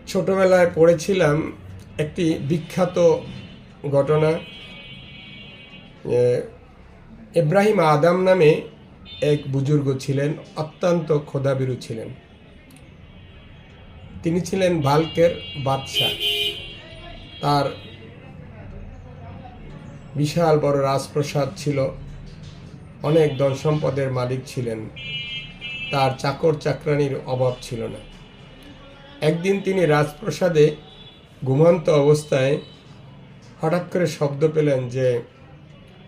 ছোটবেলায় পড়েছিলাম একটি বিখ্যাত ঘটনা। ইব্রাহিম আদম নামে এক বুজুর্গ ছিলেন, অত্যন্ত ক্ষুধাভীরু ছিলেন। তিনি ছিলেন বাল্কের বাদশাহ। তার বিশাল বড় রাজপ্রাসাদ ছিল, অনেক ধন সম্পদের মালিক ছিলেন, তার চাকর চাকরানির অভাব ছিল না। একদিন তিনি রাজপ্রাসাদে ঘুমন্ত অবস্থায় হঠাৎ করে শব্দ পেলেন যে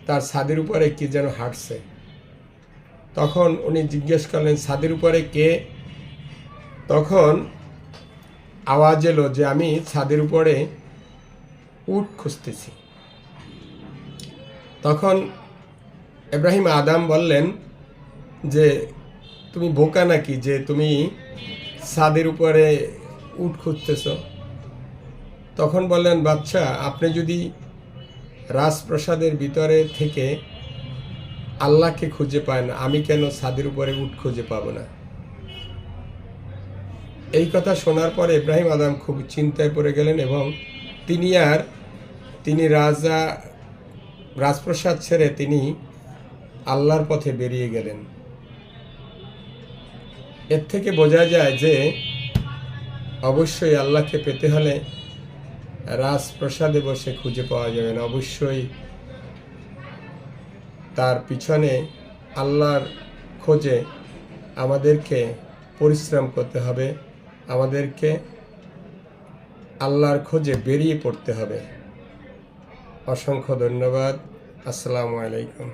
তার ছাদের উপরে কি যেন হাঁটছে। তখন উনি জিজ্ঞেস করলেন, ছাদের উপরে কে? তখন আওয়াজ এলো যে আমি ছাদের উপরে উট খুঁজতেছি। তখন ইব্রাহিম আদম বললেন যে তুমি বোকা নাকি যে তুমি ছাদের উপরে উট খুঁজতেছ? তখন বললেন, বাচ্চা, আপনি যদি রাজপ্রাসাদের ভিতরে থেকে আল্লাহকে খুঁজে পান, আমি কেন ছাদের উপরে উট খুঁজে পাবো না? এই কথা শোনার পরে ইব্রাহিম আদম খুব চিন্তায় পড়ে গেলেন এবং তিনি রাজপ্রাসাদ ছেড়ে তিনি আল্লাহর পথে বেরিয়ে গেলেন। এর থেকে বোঝা যায় যে অবশ্যই আল্লাহকে পেতে হলে রাজপ্রাসাদে বসে খুঁজে পাওয়া যাবে না, অবশ্যই তার পিছনে আল্লাহর খোঁজে আমাদেরকে পরিশ্রম করতে হবে, আমাদেরকে আল্লাহর খোঁজে বেরিয়ে পড়তে হবে। অসংখ্য ধন্যবাদ। আসসালামু আলাইকুম।